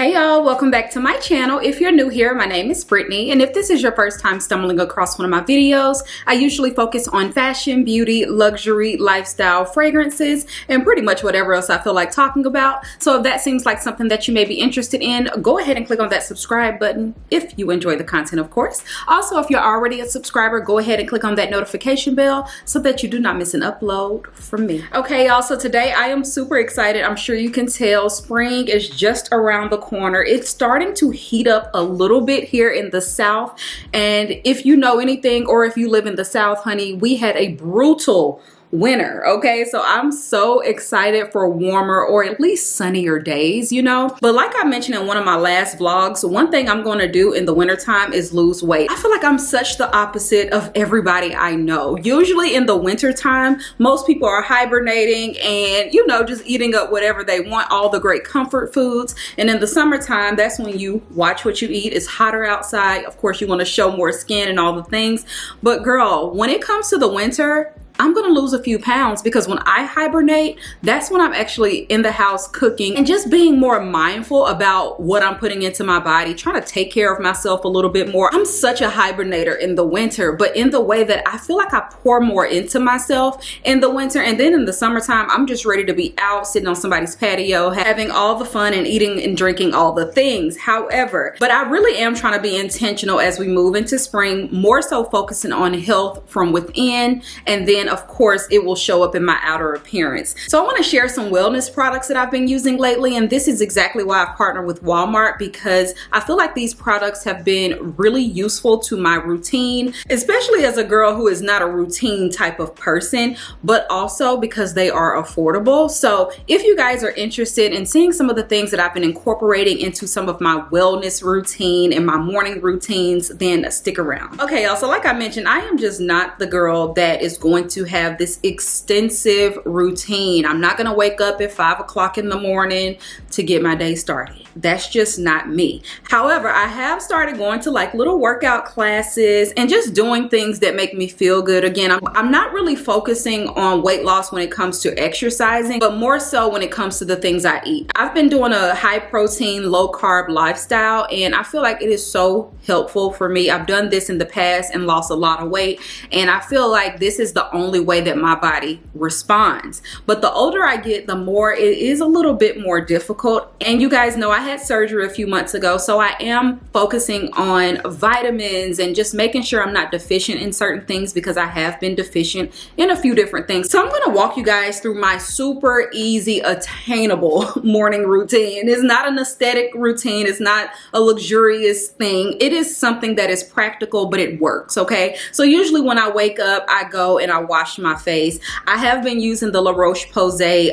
Hey y'all, welcome back to my channel. If you're new here, my name is Brittany, and if this is your first time stumbling across one of my videos, I usually focus on fashion, beauty, luxury, lifestyle, fragrances, and pretty much whatever else I feel like talking about. So if that seems like something that you may be interested in, go ahead and click on that subscribe button if you enjoy the content, of course. Also, if you're already a subscriber, go ahead and click on that notification bell so that you do not miss an upload from me. Okay, y'all, so today I am super excited. I'm sure you can tell spring is just around the corner. It's starting to heat up a little bit here in the South, and if you know anything or if you live in the South, honey, we had a brutal winter. Okay, so I'm so excited for warmer or at least sunnier days, you know. But like I mentioned in one of my last vlogs, one thing I'm going to do in the wintertime is lose weight. I feel like I'm such the opposite of everybody I know. Usually in the wintertime, most people are hibernating and, you know, just eating up whatever they want, all the great comfort foods. And in the summertime, that's when you watch what you eat. It's hotter outside. Of course, you want to show more skin and all the things. But girl, when it comes to the winter, I'm gonna lose a few pounds because when I hibernate, that's when I'm actually in the house cooking and just being more mindful about what I'm putting into my body, trying to take care of myself a little bit more. I'm such a hibernator in the winter, but in the way that I feel like I pour more into myself in the winter, and then in the summertime, I'm just ready to be out sitting on somebody's patio, having all the fun and eating and drinking all the things. However, but I really am trying to be intentional as we move into spring, more so focusing on health from within, and then of course it will show up in my outer appearance. So I want to share some wellness products that I've been using lately, and this is exactly why I've partnered with Walmart, because I feel like these products have been really useful to my routine, especially as a girl who is not a routine type of person, but also because they are affordable. So if you guys are interested in seeing some of the things that I've been incorporating into some of my wellness routine and my morning routines, then stick around. Okay, y'all, so like I mentioned, I am just not the girl that is going to have this extensive routine. I'm not gonna wake up at 5 o'clock in the morning to get my day started. That's just not me. However, I have started going to like little workout classes and just doing things that make me feel good. Again, I'm not really focusing on weight loss when it comes to exercising, but more so when it comes to the things I eat. I've been doing a high protein, low carb lifestyle, and I feel like it is so helpful for me. I've done this in the past and lost a lot of weight, and I feel like this is the only way that my body responds. But the older I get, the more it is a little bit more difficult. And you guys know I had surgery a few months ago, so I am focusing on vitamins and just making sure I'm not deficient in certain things, because I have been deficient in a few different things. So I'm going to walk you guys through my super easy, attainable morning routine. It's not an aesthetic routine. It's not a luxurious thing. It is something that is practical, but it works. Okay, so usually when I wake up, I go and I wash my face. I have been using the La Roche-Posay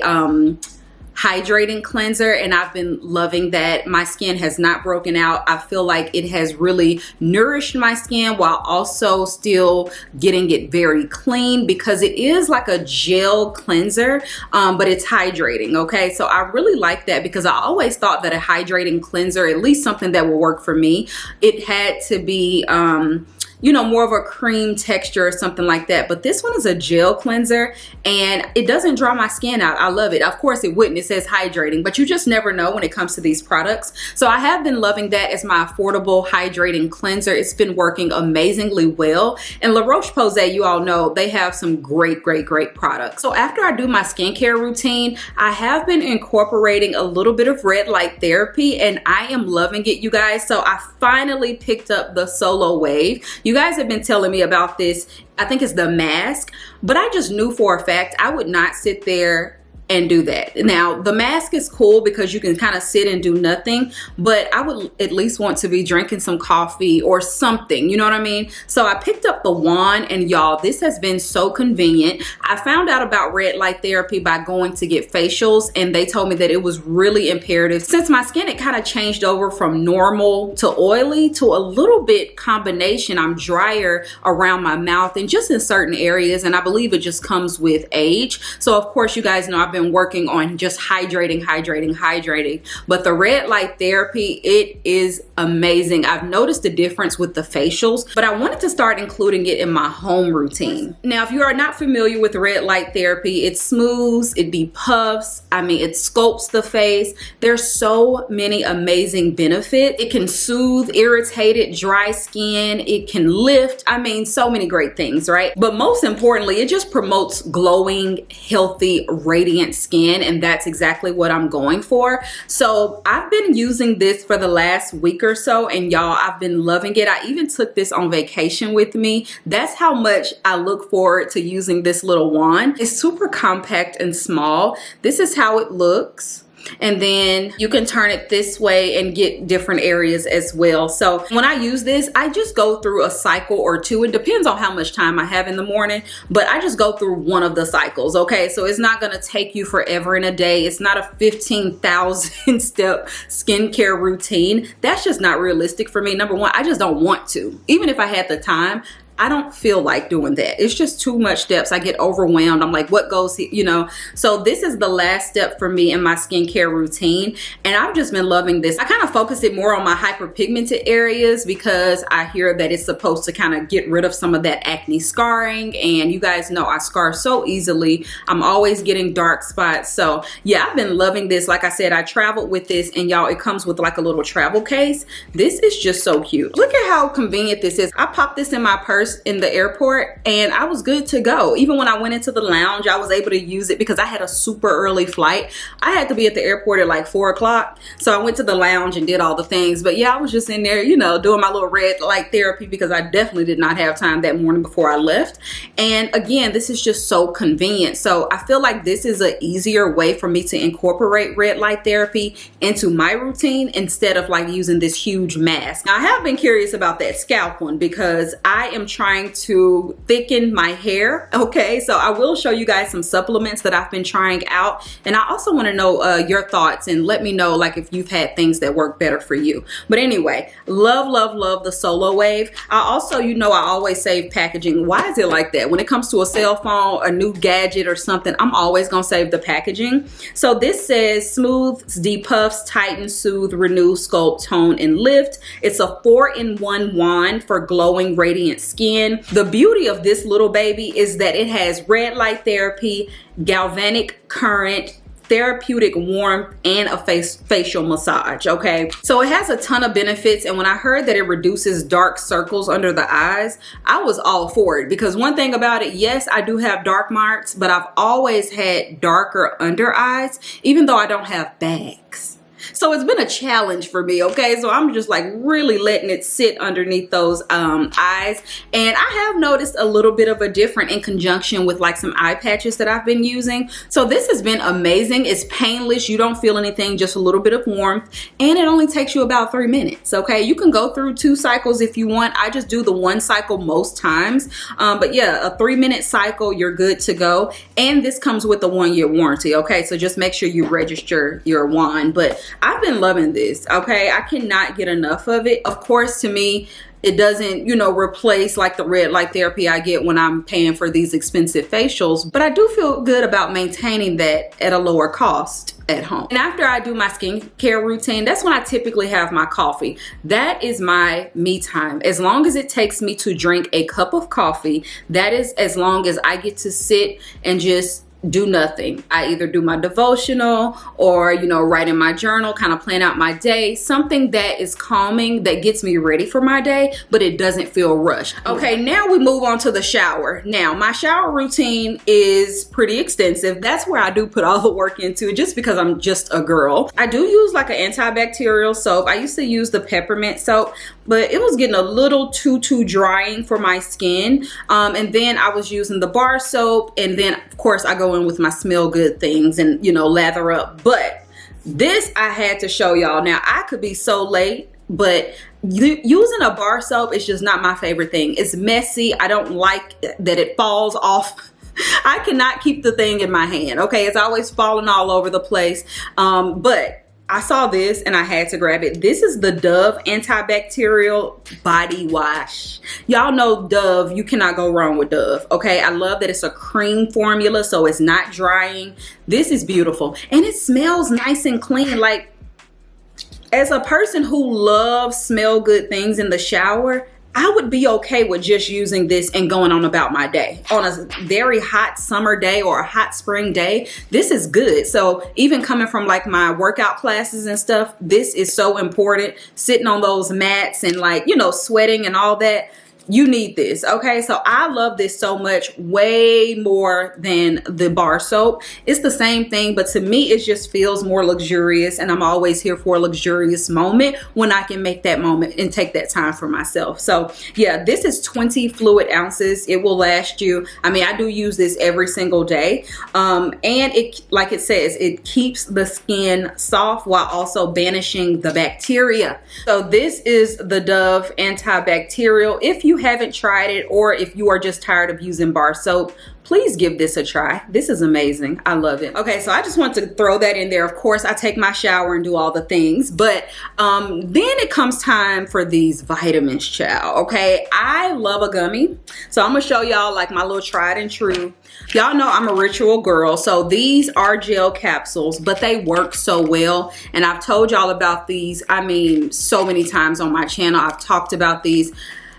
hydrating cleanser, and I've been loving that. My skin has not broken out. I feel like it has really nourished my skin while also still getting it very clean, because it is like a gel cleanser, but it's hydrating. Okay, so I really like that, because I always thought that a hydrating cleanser, at least something that will work for me, it had to be you know, more of a cream texture or something like that. But this one is a gel cleanser and it doesn't dry my skin out. I love it. Of course it wouldn't. It says hydrating, but you just never know when it comes to these products. So I have been loving that as my affordable hydrating cleanser. It's been working amazingly well. And La Roche-Posay, you all know, they have some great products. So after I do my skincare routine, I have been incorporating a little bit of red light therapy, and I am loving it, you guys. So I finally picked up the Solo Wave. You guys have been telling me about this. I think it's the mask, but I just knew for a fact I would not sit there and do that. Now the mask is cool because you can kind of sit and do nothing, but I would at least want to be drinking some coffee or something, you know what I mean? So I picked up the wand, and y'all, this has been so convenient. I found out about red light therapy by going to get facials, and they told me that it was really imperative. Since my skin had kind of changed over from normal to oily to a little bit combination, I'm drier around my mouth and just in certain areas, and I believe it just comes with age. So of course, you guys know I've been been working on just hydrating. But the red light therapy, it is amazing. I've noticed a difference with the facials, but I wanted to start including it in my home routine. Now, if you are not familiar with red light therapy, it smooths, it depuffs, it sculpts the face. There's so many amazing benefits. It can soothe irritated, dry skin. It can lift. So many great things, right? But most importantly, it just promotes glowing, healthy, radiant skin, and that's exactly what I'm going for. So I've been using this for the last week or so, and y'all, I've been loving it. I even took this on vacation with me. That's how much I look forward to using this little wand. It's super compact and small. This is how it looks. And then you can turn it this way and get different areas as well. So when I use this, I just go through a cycle or two. It depends on how much time I have in the morning, but I just go through one of the cycles, okay? So it's not gonna take you forever in a day. It's not a 15,000 step skincare routine. That's just not realistic for me. Number one, I just don't want to. Even if I had the time, I don't feel like doing that. It's just too much steps. I get overwhelmed. I'm like, what goes here? So this is the last step for me in my skincare routine. And I've just been loving this. I kind of focus it more on my hyperpigmented areas because I hear that it's supposed to kind of get rid of some of that acne scarring. And you guys know I scar so easily. I'm always getting dark spots. So yeah, I've been loving this. Like I said, I traveled with this, and y'all, it comes with like a little travel case. This is just so cute. Look at how convenient this is. I popped this in my purse in the airport and I was good to go. Even when I went into the lounge, I was able to use it because I had a super early flight. I had to be at the airport at like 4 o'clock. So I went to the lounge and did all the things. But yeah, I was just in there, doing my little red light therapy because I definitely did not have time that morning before I left. And again, this is just so convenient. So I feel like this is an easier way for me to incorporate red light therapy into my routine instead of like using this huge mask. Now, I have been curious about that scalp one because I am trying to thicken my hair. Okay, so I will show you guys some supplements that I've been trying out, and I also want to know your thoughts and let me know like if you've had things that work better for you. But anyway, love the Solo Wave. I also, I always save packaging. Why is it like that? When it comes to a cell phone, a new gadget or something, I'm always gonna save the packaging. So this says smooths, depuffs, tightens, soothe, renew, sculpt, tone, and lift. It's a 4-in-1 wand for glowing, radiant skin. The beauty of this little baby is that it has red light therapy, galvanic current, therapeutic warmth, and a facial massage. Okay, so it has a ton of benefits, and when I heard that it reduces dark circles under the eyes, I was all for it because one thing about it, yes, I do have dark marks, but I've always had darker under eyes, even though I don't have bags. So it's been a challenge for me, okay? So I'm just like really letting it sit underneath those eyes. And I have noticed a little bit of a difference in conjunction with like some eye patches that I've been using. So this has been amazing. It's painless. You don't feel anything, just a little bit of warmth. And it only takes you about 3 minutes, okay? You can go through 2 cycles if you want. I just do the 1 cycle most times. But yeah, a 3-minute cycle, you're good to go. And this comes with a 1-year warranty, okay? So just make sure you register your wand. But I've been loving this, okay? I cannot get enough of it. Of course, to me, it doesn't, replace like the red light therapy I get when I'm paying for these expensive facials, but I do feel good about maintaining that at a lower cost at home. And after I do my skincare routine, that's when I typically have my coffee. That is my me time. As long as it takes me to drink a cup of coffee, that is as long as I get to sit and just do nothing. I either do my devotional or, write in my journal, kind of plan out my day, something that is calming, that gets me ready for my day, but it doesn't feel rushed. Okay, now we move on to the shower. Now, my shower routine is pretty extensive. That's where I do put all the work into it just because I'm just a girl. I do use like an antibacterial soap. I used to use the peppermint soap, but it was getting a little too drying for my skin. And then I was using the bar soap, and then of course I go in with my smell good things and lather up. But this I had to show y'all. Now I could be so late, but using a bar soap is just not my favorite thing. It's messy. I don't like that it falls off. I cannot keep the thing in my hand, okay? It's always falling all over the place. But I saw this and I had to grab it. This is the Dove Antibacterial Body Wash. Y'all know Dove, you cannot go wrong with Dove, okay? I love that it's a cream formula, so it's not drying. This is beautiful. And it smells nice and clean. Like, as a person who loves smell good things in the shower, I would be okay with just using this and going on about my day. On a very hot summer day or a hot spring day, this is good. So even coming from like my workout classes and stuff, this is so important. Sitting on those mats and like, you know, sweating and all that. You need this, okay? So I love this so much, way more than the bar soap. It's the same thing, but to me, it just feels more luxurious, and I'm always here for a luxurious moment when I can make that moment and take that time for myself. So yeah, this is 20 fluid ounces. It will last you. I mean, I do use this every single day. And it, like it says, it keeps the skin soft while also banishing the bacteria. So this is the Dove Antibacterial. If you haven't tried it, or if you are just tired of using bar soap, please give this a try. This is amazing. I love it. Okay, so I just want to throw that in there. Of course, I take my shower and do all the things, but then it comes time for these vitamins, child. Okay, I love a gummy, so I'm gonna show y'all like my little tried and true. Y'all know I'm a ritual girl, so these are gel capsules, but they work so well, and I've told y'all about these, I mean, so many times on my channel. I've talked about these.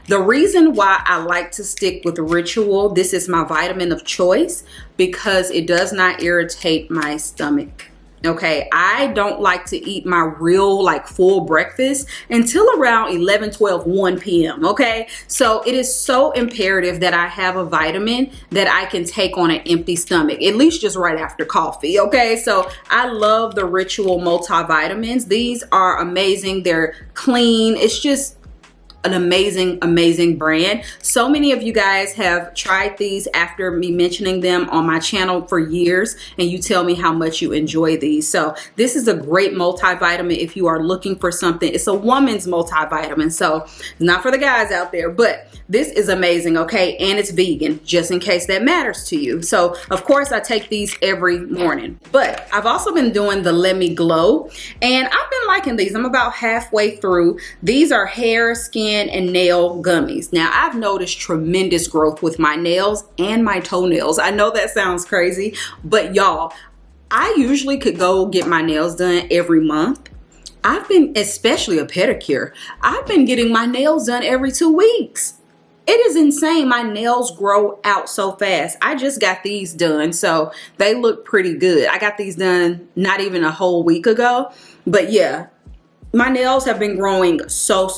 The reason why I like to stick with Ritual, this is my vitamin of choice, because it does not irritate my stomach. Okay, I don't like to eat my real like full breakfast until around 11, 12, 1 p.m. Okay, so it is so imperative that I have a vitamin that I can take on an empty stomach, at least just right after coffee. Okay, so I love the Ritual multivitamins. These are amazing. They're clean. It's just an amazing brand. So many of you guys have tried these after me mentioning them on my channel for years, and you tell me how much you enjoy these. So this is a great multivitamin if you are looking for something. It's a woman's multivitamin, so it's not for the guys out there, but this is amazing, okay? And it's vegan, just in case that matters to you. So of course I take these every morning, but I've also been doing the Let Me Glow, and I've been liking these. I'm about halfway through. These are hair, skin, and nail gummies. Now I've noticed tremendous growth with my nails and my toenails. I know that sounds crazy, but y'all, I usually could go get my nails done every month. I've been, especially a pedicure, I've been getting my nails done every 2 weeks. It is insane. My nails grow out so fast. I just got these done, so they look pretty good. I got these done not even a whole week ago, but yeah, my nails have been growing so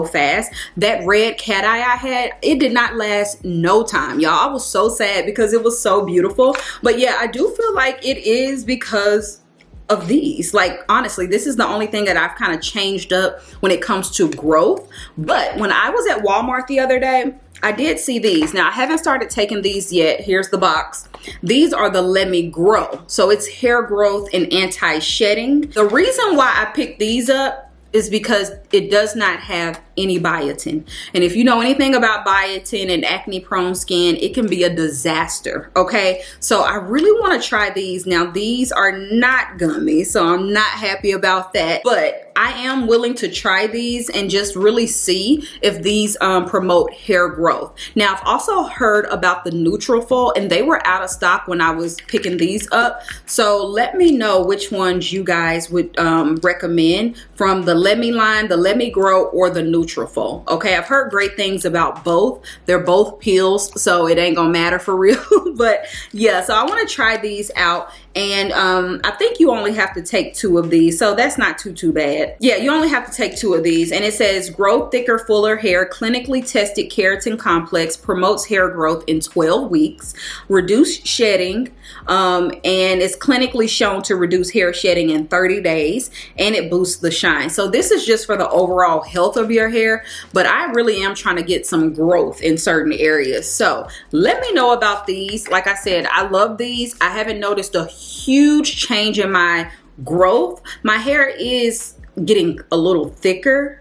fast. That red cat eye I had, it did not last no time, y'all. I was so sad because it was so beautiful. But yeah, I do feel like it is because of these. Like, honestly, this is the only thing that I've kind of changed up when it comes to growth. But when I was at Walmart the other day, I did see these. Now, I haven't started taking these yet. Here's the box. These are the Let Me Grow. So it's hair growth and anti-shedding. The reason why I picked these up is because it does not have any biotin. And if you know anything about biotin and acne prone skin, it can be a disaster, okay? So I really want to try these. Now, these are not gummies, so I'm not happy about that, but I am willing to try these and just really see if these promote hair growth. Now, I've also heard about the Nutrafol, and they were out of stock when I was picking these up. So let me know which ones you guys would recommend from the Let Me line, the Let Me Grow, or the Nutrafol. Okay, I've heard great things about both. They're both pills, so it ain't gonna matter for real. But yeah, so I want to try these out, and I think you only have to take 2 of these, so that's not too bad. Yeah, you only have to take 2 of these, and it says grow thicker, fuller hair, clinically tested keratin complex, promotes hair growth in 12 weeks, reduce shedding, and it's clinically shown to reduce hair shedding in 30 days, and it boosts the shine. So this is just for the overall health of your hair, but I really am trying to get some growth in certain areas. So let me know about these. Like I said, I love these. I haven't noticed a huge change in my growth. My hair is getting a little thicker,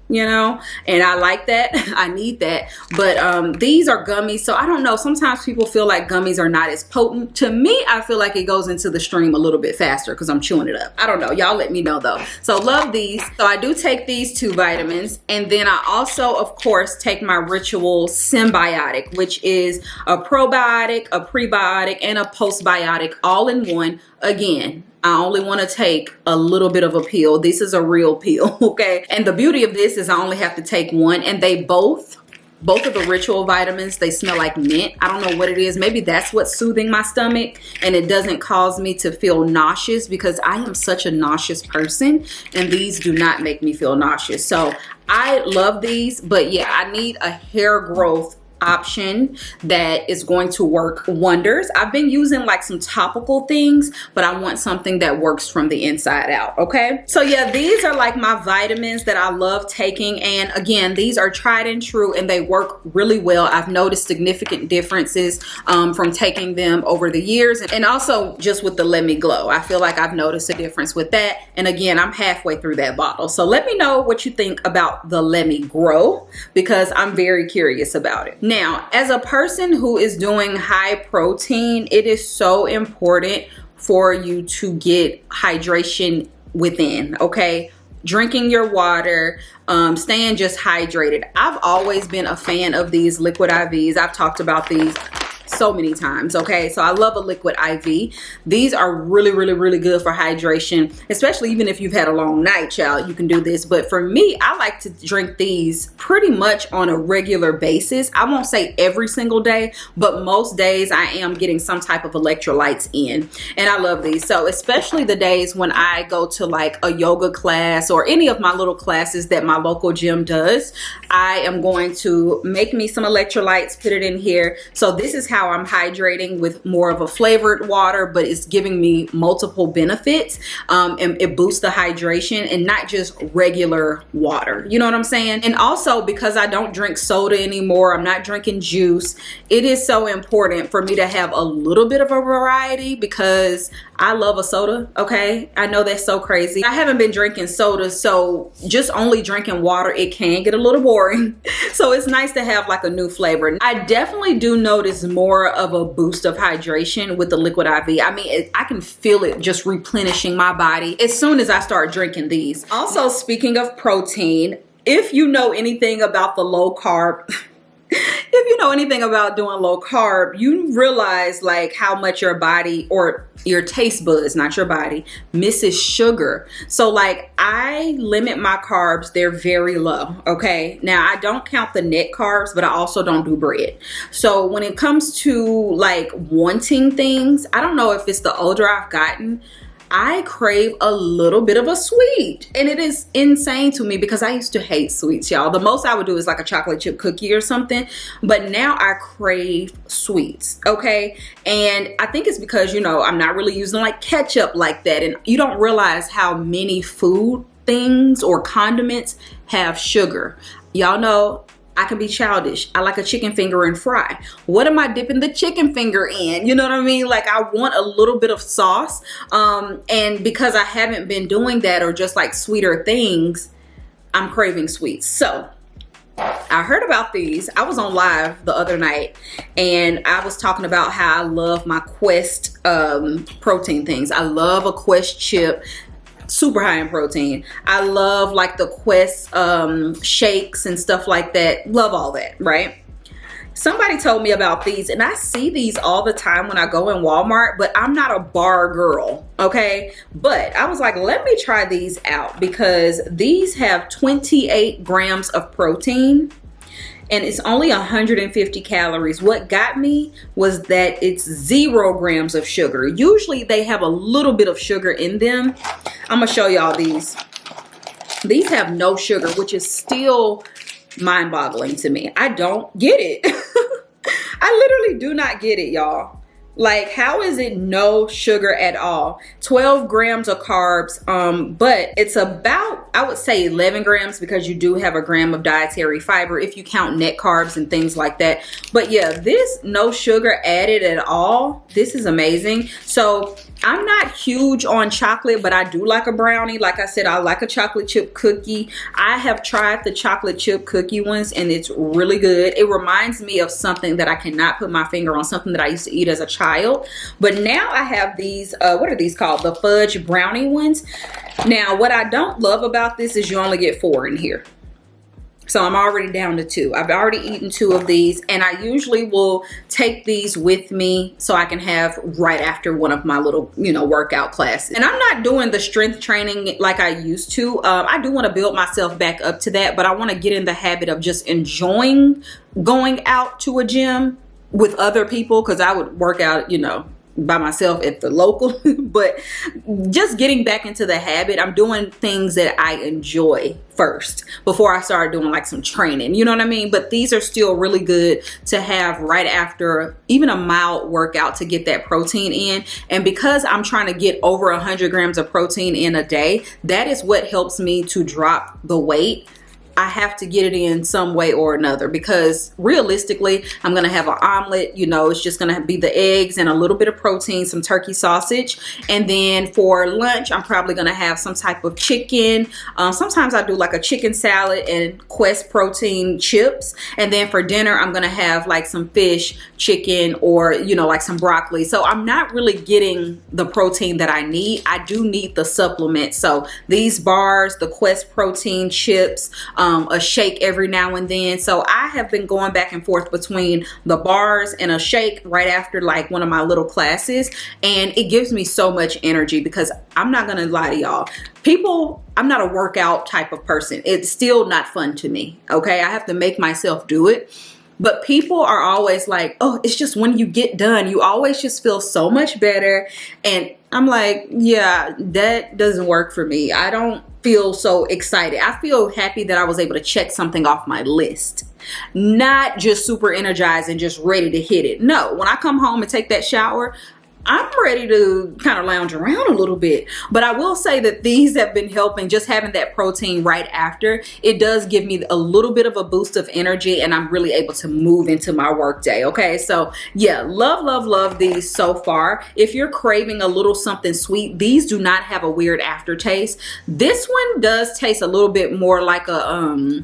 you know, and I like that. I need that. But these are gummies, so I don't know, sometimes people feel like gummies are not as potent. To me, I feel like it goes into the stream a little bit faster because I'm chewing it up. I don't know, y'all let me know though. So love these. So I do take these 2 vitamins, and then I also of course take my Ritual Symbiotic, which is a probiotic, a prebiotic, and a postbiotic all in one. Again, I only want to take a little bit of a pill. This is a real pill, okay? And the beauty of this is I only have to take one, and they both of the Ritual vitamins, they smell like mint. I don't know what it is. Maybe that's what's soothing my stomach, and it doesn't cause me to feel nauseous because I am such a nauseous person, and these do not make me feel nauseous. So I love these, but yeah, I need a hair growth option that is going to work wonders. I've been using like some topical things, but I want something that works from the inside out, okay? So yeah, these are like my vitamins that I love taking, and again, these are tried and true and they work really well. I've noticed significant differences from taking them over the years, and also just with the Let Me Glow. I feel like I've noticed a difference with that, and again, I'm halfway through that bottle. So let me know what you think about the Let Me Grow because I'm very curious about it. Now, as a person who is doing high protein, it is so important for you to get hydration within, okay? Drinking your water, staying just hydrated. I've always been a fan of these liquid IVs. I've talked about these so many times, okay? So I love a liquid IV. These are really, really, really good for hydration, especially even if you've had a long night, child, you can do this. But for me, I like to drink these pretty much on a regular basis. I won't say every single day, but most days I am getting some type of electrolytes in, and I love these. So especially the days when I go to like a yoga class or any of my little classes that my local gym does, I am going to make me some electrolytes, put it in here. So this is how I'm hydrating with more of a flavored water, but it's giving me multiple benefits, and it boosts the hydration and not just regular water. You know what I'm saying? And also because I don't drink soda anymore, I'm not drinking juice, it is so important for me to have a little bit of a variety because I love a soda, okay? I know that's so crazy. I haven't been drinking soda, so just only drinking water, it can get a little boring. So it's nice to have like a new flavor. I definitely do notice more of a boost of hydration with the liquid IV. I mean, I can feel it just replenishing my body as soon as I start drinking these. Also, speaking of protein, if you know anything about the low carb, if you know anything about doing low carb, you realize like how much your body, or your taste buds, not your body, misses sugar. So like I limit my carbs, they're very low, okay? Now I don't count the net carbs, but I also don't do bread. So when it comes to like wanting things, I don't know if it's the older I've gotten, I crave a little bit of a sweet, and it is insane to me because I used to hate sweets, y'all. The most I would do is like a chocolate chip cookie or something, but now I crave sweets, okay? And I think it's because, you know, I'm not really using like ketchup like that, and you don't realize how many food things or condiments have sugar. Y'all know I can be childish. I like a chicken finger and fry. What am I dipping the chicken finger in? You know what I mean? Like I want a little bit of sauce. And because I haven't been doing that, or just like sweeter things, I'm craving sweets. So I heard about these. I was on live the other night and I was talking about how I love my Quest protein things. I love a Quest chip. Super high in protein. I love like the Quest shakes and stuff like that. Love all that, right? Somebody told me about these, and I see these all the time when I go in Walmart, but I'm not a bar girl, okay? But I was like, let me try these out because these have 28 grams of protein and it's only 150 calories. What got me was that it's 0 grams of sugar. Usually they have a little bit of sugar in them. I'm gonna show y'all these. These have no sugar, which is still mind-boggling to me. I don't get it. I literally do not get it, y'all. Like, how is it no sugar at all? 12 grams of carbs, but it's about, I would say 11 grams because you do have a gram of dietary fiber if you count net carbs and things like that. But yeah, this no sugar added at all. This is amazing. So I'm not huge on chocolate, but I do like a brownie. Like I said, I like a chocolate chip cookie. I have tried the chocolate chip cookie ones and it's really good. It reminds me of something that I cannot put my finger on, something that I used to eat as a child. But now I have these, what are these called? The fudge brownie ones. Now, what I don't love about this is you only get 4 in here. So I'm already down to 2. I've already eaten 2 of these, and I usually will take these with me so I can have right after one of my little, you know, workout classes. And I'm not doing the strength training like I used to. I do want to build myself back up to that, but I want to get in the habit of just enjoying going out to a gym with other people, because I would work out, you know, by myself at the local. But just getting back into the habit, I'm doing things that I enjoy first before I start doing like some training, you know what I mean? But these are still really good to have right after even a mild workout to get that protein in. And because I'm trying to get over 100 grams of protein in a day, that is what helps me to drop the weight. I have to get it in some way or another, because realistically, I'm going to have an omelet. You know, it's just going to be the eggs and a little bit of protein, some turkey sausage. And then for lunch, I'm probably going to have some type of chicken. Sometimes I do like a chicken salad and Quest protein chips. And then for dinner, I'm going to have like some fish, chicken, or, you know, like some broccoli. So I'm not really getting the protein that I need. I do need the supplement. So these bars, the Quest protein chips, a shake every now and then. So I have been going back and forth between the bars and a shake right after like one of my little classes, and it gives me so much energy, because I'm not gonna lie to y'all, I'm not a workout type of person. It's still not fun to me, okay? I have to make myself do it. But people are always like, oh, it's just when you get done, you always just feel so much better. And I'm like, yeah, that doesn't work for me. I don't feel so excited. I feel happy that I was able to check something off my list, not just super energized and just ready to hit it. No, when I come home and take that shower, I'm ready to kind of lounge around a little bit. But I will say that these have been helping, just having that protein right after. It does give me a little bit of a boost of energy, and I'm really able to move into my work day. Okay, so yeah, love these so far. If you're craving a little something sweet, these do not have a weird aftertaste. This one does taste a little bit more like a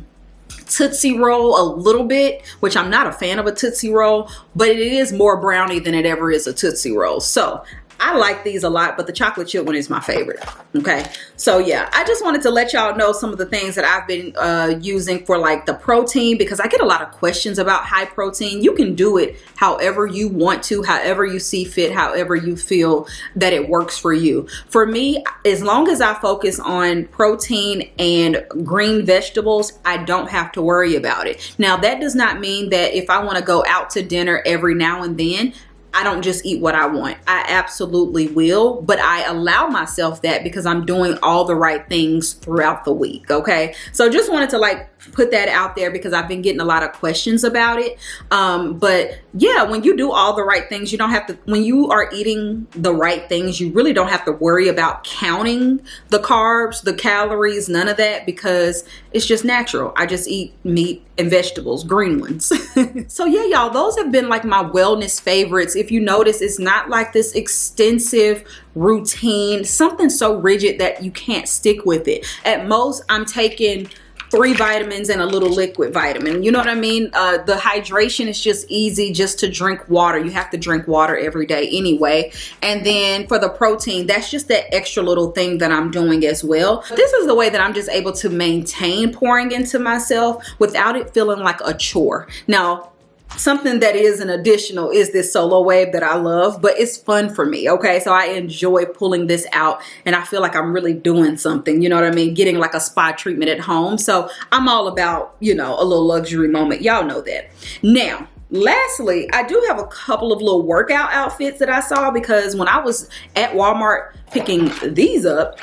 Tootsie Roll a little bit, which I'm not a fan of a Tootsie Roll, but it is more brownie than it ever is a Tootsie Roll. So I like these a lot, but the chocolate chip one is my favorite. Okay, so yeah, I just wanted to let y'all know some of the things that I've been using for like the protein, because I get a lot of questions about high protein. You can do it however you want to, however you see fit, however you feel that it works for you. For me, as long as I focus on protein and green vegetables, I don't have to worry about it. Now, that does not mean that if I want to go out to dinner every now and then, I don't just eat what I want. I absolutely will, but I allow myself that because I'm doing all the right things throughout the week, okay? So just wanted to like put that out there because I've been getting a lot of questions about it. But yeah, when you do all the right things, you don't have to, when you are eating the right things, you really don't have to worry about counting the carbs, the calories, none of that, because it's just natural. I just eat meat and vegetables, green ones. So yeah, y'all, those have been like my wellness favorites. If you notice, it's not like this extensive routine, something so rigid that you can't stick with it. At most, I'm taking 3 vitamins and a little liquid vitamin. You know what I mean? The hydration is just easy, just to drink water. You have to drink water every day anyway. And then for the protein, that's just that extra little thing that I'm doing as well. This is the way that I'm just able to maintain pouring into myself without it feeling like a chore. Now, something that is an additional is this Solo Wave that I love, but it's fun for me, okay? So I enjoy pulling this out, and I feel like I'm really doing something, you know what I mean? Getting like a spa treatment at home. So I'm all about, you know, a little luxury moment. Y'all know that. Now, lastly, I do have a couple of little workout outfits that I saw, because when I was at Walmart picking these up,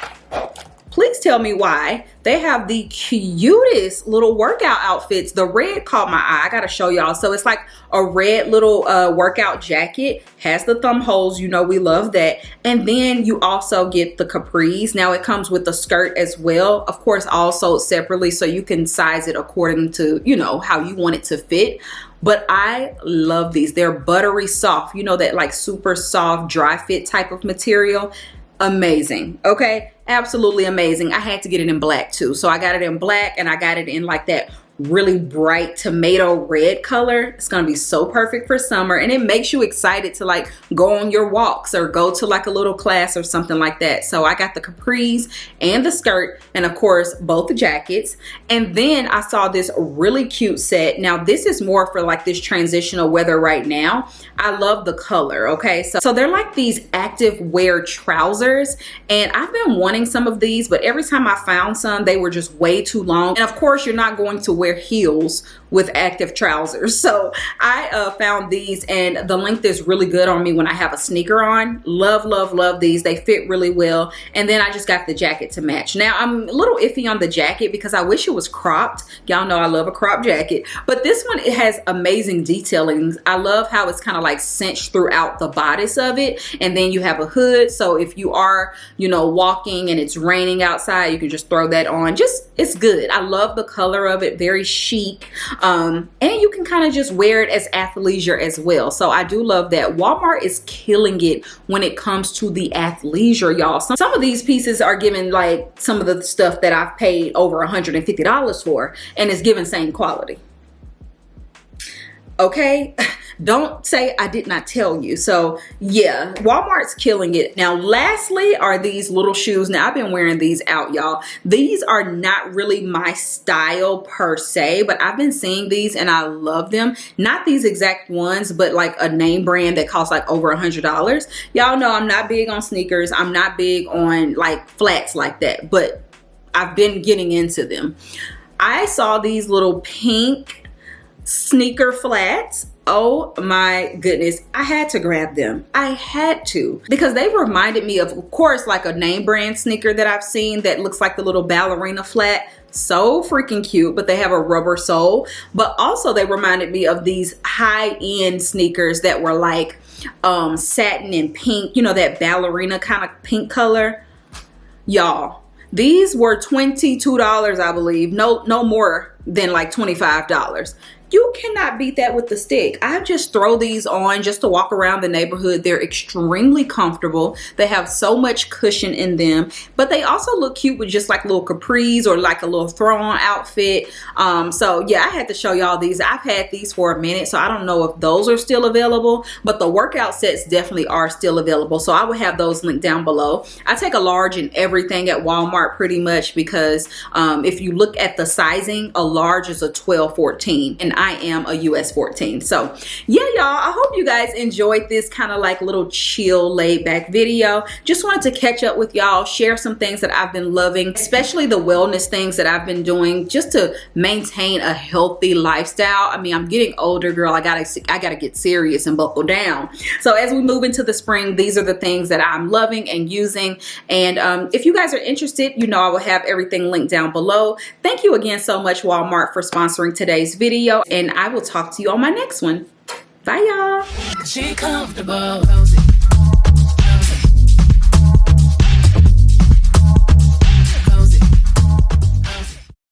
Please tell me why. They have the cutest little workout outfits. The red caught my eye. I gotta show y'all. So it's like a red little workout jacket, has the thumb holes, you know we love that. And then you also get the capris. Now it comes with the skirt as well, of course, all sold separately, so you can size it according to, you know, how you want it to fit. But I love these. They're buttery soft, you know, that like super soft dry fit type of material. Amazing. Okay, absolutely amazing. I had to get it in black too, so I got it in black, and I got it in like that really bright tomato red color. It's gonna be so perfect for summer, and it makes you excited to like go on your walks or go to like a little class or something like that. So I got the capris and the skirt, and of course both the jackets. And then I saw this really cute set. Now this is more for like this transitional weather right now. I love the color. Okay, so they're like these active wear trousers, and I've been wanting some of these, but every time I found some, they were just way too long. And of course you're not going to wear heels with active trousers. So I found these, and the length is really good on me when I have a sneaker on. Love, love, love these. They fit really well. And then I just got the jacket to match. Now I'm a little iffy on the jacket because I wish it was cropped. Y'all know I love a cropped jacket, but this one, it has amazing detailing. I love how it's kind of like cinched throughout the bodice of it, and then you have a hood, so if you are, you know, walking and it's raining outside, you can just throw that on. Just, it's good. I love the color of it, very chic, and you can kind of just wear it as athleisure as well. So I do love that. Walmart is killing it when it comes to the athleisure, y'all. Some of these pieces are giving like some of the stuff that I've paid over $150 for, and it's giving same quality. Okay, don't say I did not tell you. So yeah, Walmart's killing it. Now lastly are these little shoes. Now I've been wearing these out, y'all. These are not really my style per se, but I've been seeing these and I love them. Not these exact ones, but like a name brand that costs like over $100. Y'all know I'm not big on sneakers. I'm not big on like flats like that, but I've been getting into them. I saw these little pink sneaker flats. Oh my goodness, I had to grab them. I had to, because they reminded me of course, like a name brand sneaker that I've seen that looks like the little ballerina flat. So freaking cute, but they have a rubber sole. But also they reminded me of these high-end sneakers that were like satin and pink, you know, that ballerina kind of pink color. Y'all, these were $22, I believe. No more than like $25. You cannot beat that with the stick. I just throw these on just to walk around the neighborhood. They're extremely comfortable. They have so much cushion in them, but they also look cute with just like little capris or like a little throw-on outfit. So yeah, I had to show y'all these. I've had these for a minute, so I don't know if those are still available, but the workout sets definitely are still available. So I will have those linked down below. I take a large in everything at Walmart pretty much because if you look at the sizing, a large is a 12-14, and I am a US 14. So yeah, y'all, I hope you guys enjoyed this kind of like little chill laid back video. Just wanted to catch up with y'all, share some things that I've been loving, especially the wellness things that I've been doing just to maintain a healthy lifestyle. I mean, I'm getting older, girl. I gotta get serious and buckle down. So as we move into the spring, these are the things that I'm loving and using. And if you guys are interested, you know I will have everything linked down below. Thank you again so much, Walmart, for sponsoring today's video. And I will talk to you on my next one. Bye, y'all. She comfortable.